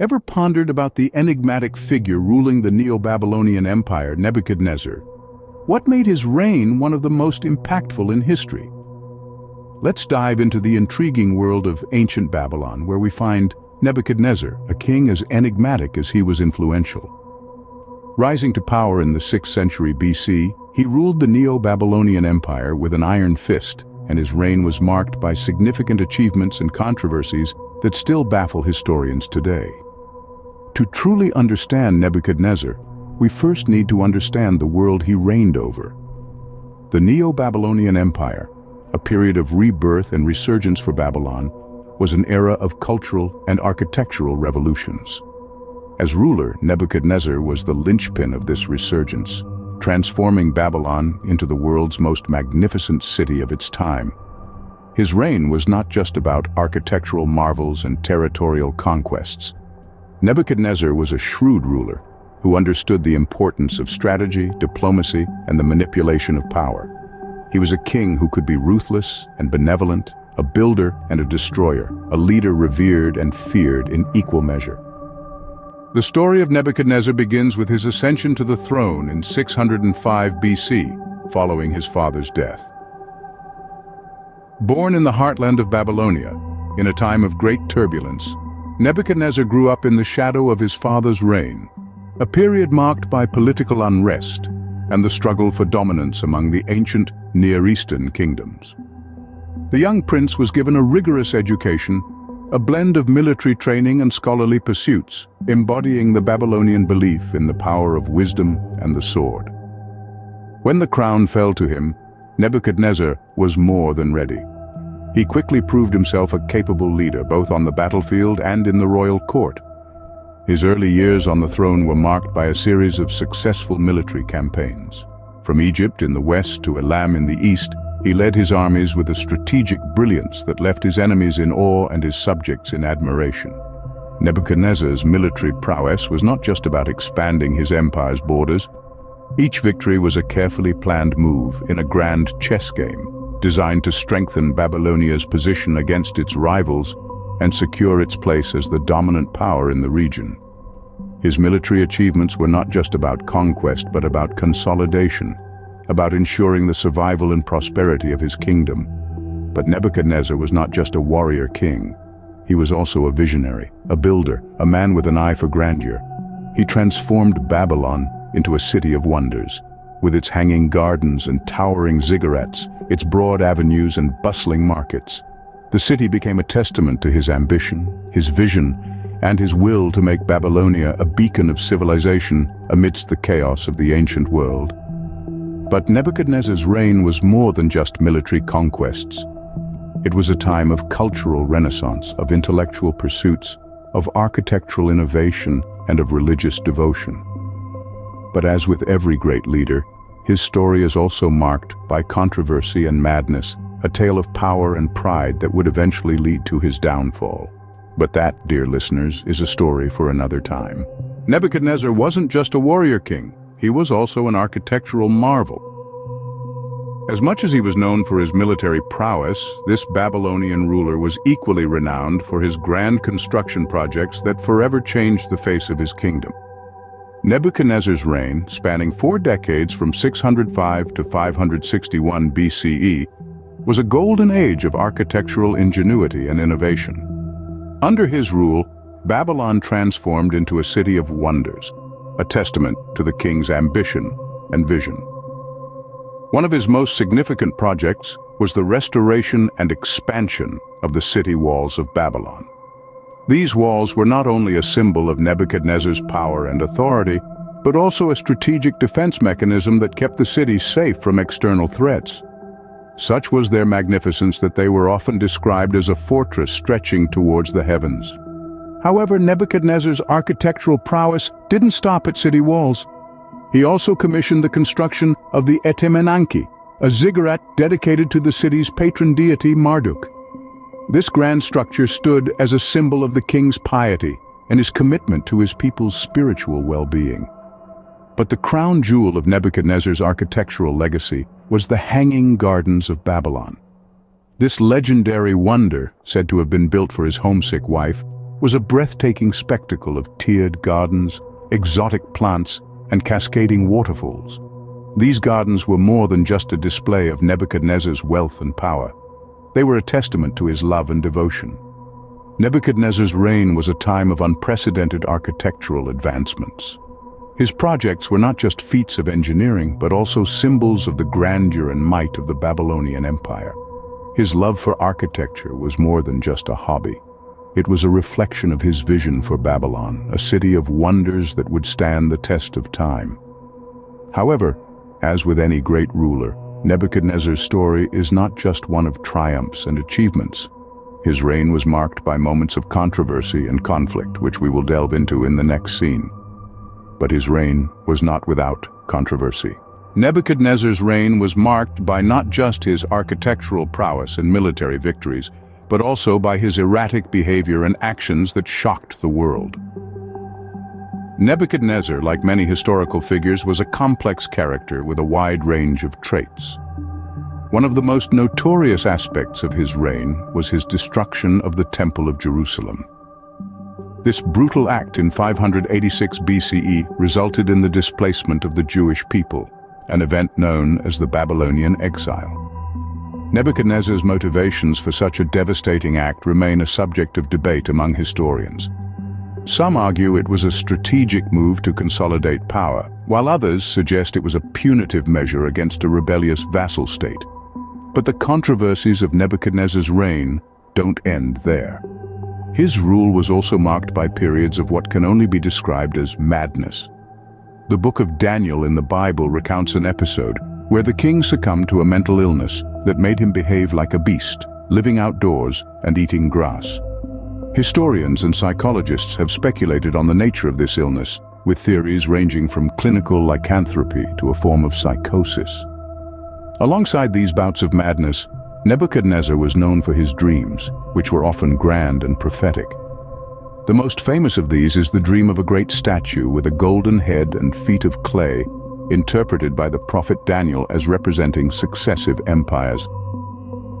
Ever pondered about the enigmatic figure ruling the Neo-Babylonian Empire, Nebuchadnezzar? What made his reign one of the most impactful in history? Let's dive into the intriguing world of ancient Babylon, where we find Nebuchadnezzar, a king as enigmatic as he was influential. Rising to power in the 6th century BC, he ruled the Neo-Babylonian Empire with an iron fist, and his reign was marked by significant achievements and controversies that still baffle historians today. To truly understand Nebuchadnezzar, we first need to understand the world he reigned over. The Neo-Babylonian Empire, a period of rebirth and resurgence for Babylon, was an era of cultural and architectural revolutions. As ruler, Nebuchadnezzar was the linchpin of this resurgence, transforming Babylon into the world's most magnificent city of its time. His reign was not just about architectural marvels and territorial conquests. Nebuchadnezzar was a shrewd ruler who understood the importance of strategy, diplomacy, and the manipulation of power. He was a king who could be ruthless and benevolent, a builder and a destroyer, a leader revered and feared in equal measure. The story of Nebuchadnezzar begins with his ascension to the throne in 605 BC, following his father's death. Born in the heartland of Babylonia, in a time of great turbulence, Nebuchadnezzar grew up in the shadow of his father's reign, a period marked by political unrest and the struggle for dominance among the ancient Near Eastern kingdoms. The young prince was given a rigorous education, a blend of military training and scholarly pursuits, embodying the Babylonian belief in the power of wisdom and the sword. When the crown fell to him, Nebuchadnezzar was more than ready. He quickly proved himself a capable leader, both on the battlefield and in the royal court. His early years on the throne were marked by a series of successful military campaigns. From Egypt in the west to Elam in the east, he led his armies with a strategic brilliance that left his enemies in awe and his subjects in admiration. Nebuchadnezzar's military prowess was not just about expanding his empire's borders. Each victory was a carefully planned move in a grand chess game, designed to strengthen Babylonia's position against its rivals and secure its place as the dominant power in the region. His military achievements were not just about conquest, but about consolidation, about ensuring the survival and prosperity of his kingdom. But Nebuchadnezzar was not just a warrior king. He was also a visionary, a builder, a man with an eye for grandeur. He transformed Babylon into a city of wonders. With its hanging gardens and towering ziggurats, its broad avenues and bustling markets, the city became a testament to his ambition, his vision, and his will to make Babylonia a beacon of civilization amidst the chaos of the ancient world. But Nebuchadnezzar's reign was more than just military conquests. It was a time of cultural renaissance, of intellectual pursuits, of architectural innovation, and of religious devotion. But as with every great leader, his story is also marked by controversy and madness, a tale of power and pride that would eventually lead to his downfall. But that, dear listeners, is a story for another time. Nebuchadnezzar wasn't just a warrior king. He was also an architectural marvel. As much as he was known for his military prowess, this Babylonian ruler was equally renowned for his grand construction projects that forever changed the face of his kingdom. Nebuchadnezzar's reign, spanning 4 decades from 605 to 561 BCE, was a golden age of architectural ingenuity and innovation. Under his rule, Babylon transformed into a city of wonders, a testament to the king's ambition and vision. One of his most significant projects was the restoration and expansion of the city walls of Babylon. These walls were not only a symbol of Nebuchadnezzar's power and authority, but also a strategic defense mechanism that kept the city safe from external threats. Such was their magnificence that they were often described as a fortress stretching towards the heavens. However, Nebuchadnezzar's architectural prowess didn't stop at city walls. He also commissioned the construction of the Etemenanki, a ziggurat dedicated to the city's patron deity Marduk. This grand structure stood as a symbol of the king's piety and his commitment to his people's spiritual well-being. But the crown jewel of Nebuchadnezzar's architectural legacy was the Hanging Gardens of Babylon. This legendary wonder, said to have been built for his homesick wife, was a breathtaking spectacle of tiered gardens, exotic plants, and cascading waterfalls. These gardens were more than just a display of Nebuchadnezzar's wealth and power. They were a testament to his love and devotion. Nebuchadnezzar's reign was a time of unprecedented architectural advancements. His projects were not just feats of engineering, but also symbols of the grandeur and might of the Babylonian Empire. His love for architecture was more than just a hobby. It was a reflection of his vision for Babylon, a city of wonders that would stand the test of time. However, as with any great ruler, Nebuchadnezzar's story is not just one of triumphs and achievements. His reign was marked by moments of controversy and conflict, which we will delve into in the next scene. But his reign was not without controversy. Nebuchadnezzar's reign was marked by not just his architectural prowess and military victories, but also by his erratic behavior and actions that shocked the world. Nebuchadnezzar, like many historical figures, was a complex character with a wide range of traits. One of the most notorious aspects of his reign was his destruction of the Temple of Jerusalem. This brutal act in 586 BCE resulted in the displacement of the Jewish people, an event known as the Babylonian exile. Nebuchadnezzar's motivations for such a devastating act remain a subject of debate among historians. Some argue it was a strategic move to consolidate power, while others suggest it was a punitive measure against a rebellious vassal state. But the controversies of Nebuchadnezzar's reign don't end there. His rule was also marked by periods of what can only be described as madness. The book of Daniel in the Bible recounts an episode where the king succumbed to a mental illness that made him behave like a beast, living outdoors and eating grass. Historians and psychologists have speculated on the nature of this illness, with theories ranging from clinical lycanthropy to a form of psychosis. Alongside these bouts of madness, Nebuchadnezzar was known for his dreams, which were often grand and prophetic. The most famous of these is the dream of a great statue with a golden head and feet of clay, interpreted by the prophet Daniel as representing successive empires.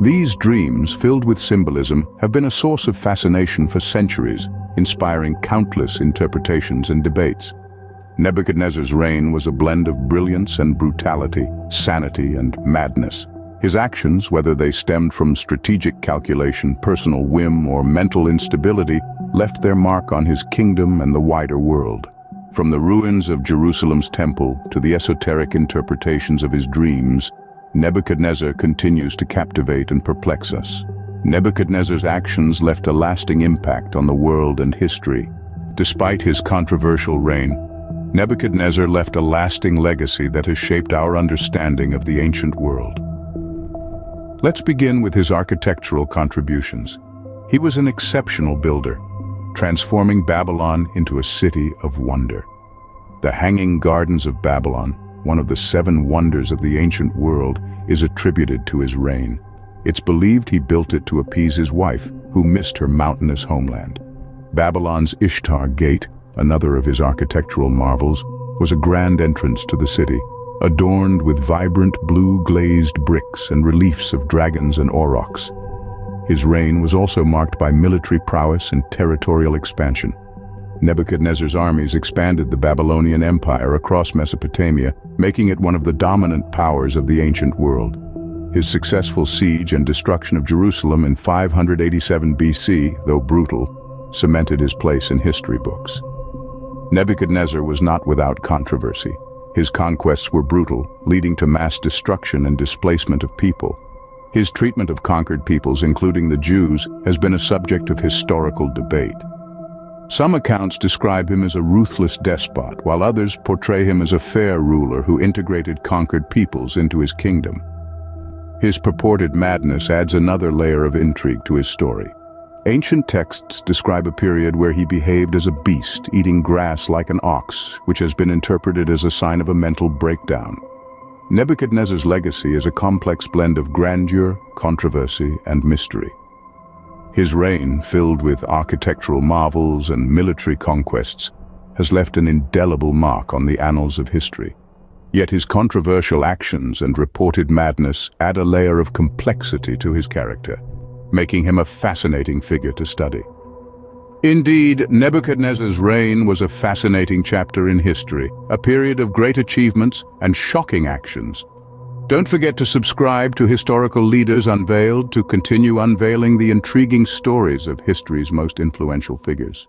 These dreams, filled with symbolism, have been a source of fascination for centuries, inspiring countless interpretations and debates. Nebuchadnezzar's reign was a blend of brilliance and brutality, sanity and madness. His actions, whether they stemmed from strategic calculation, personal whim, or mental instability, left their mark on his kingdom and the wider world. From the ruins of Jerusalem's temple to the esoteric interpretations of his dreams, Nebuchadnezzar continues to captivate and perplex us. Nebuchadnezzar's actions left a lasting impact on the world and history. Despite his controversial reign, Nebuchadnezzar left a lasting legacy that has shaped our understanding of the ancient world. Let's begin with his architectural contributions. He was an exceptional builder, transforming Babylon into a city of wonder. The Hanging Gardens of Babylon, one of the 7 wonders of the ancient world, is attributed to his reign. It's believed he built it to appease his wife, who missed her mountainous homeland. Babylon's Ishtar Gate, another of his architectural marvels, was a grand entrance to the city, adorned with vibrant blue glazed bricks and reliefs of dragons and aurochs. His reign was also marked by military prowess and territorial expansion. Nebuchadnezzar's armies expanded the Babylonian Empire across Mesopotamia, making it one of the dominant powers of the ancient world. His successful siege and destruction of Jerusalem in 587 BC, though brutal, cemented his place in history books. Nebuchadnezzar was not without controversy. His conquests were brutal, leading to mass destruction and displacement of people. His treatment of conquered peoples, including the Jews, has been a subject of historical debate. Some accounts describe him as a ruthless despot, while others portray him as a fair ruler who integrated conquered peoples into his kingdom. His purported madness adds another layer of intrigue to his story. Ancient texts describe a period where he behaved as a beast, eating grass like an ox, which has been interpreted as a sign of a mental breakdown. Nebuchadnezzar's legacy is a complex blend of grandeur, controversy, and mystery. His reign, filled with architectural marvels and military conquests, has left an indelible mark on the annals of history. Yet his controversial actions and reported madness add a layer of complexity to his character, making him a fascinating figure to study. Indeed, Nebuchadnezzar's reign was a fascinating chapter in history, a period of great achievements and shocking actions. Don't forget to subscribe to Historical Leaders Unveiled to continue unveiling the intriguing stories of history's most influential figures.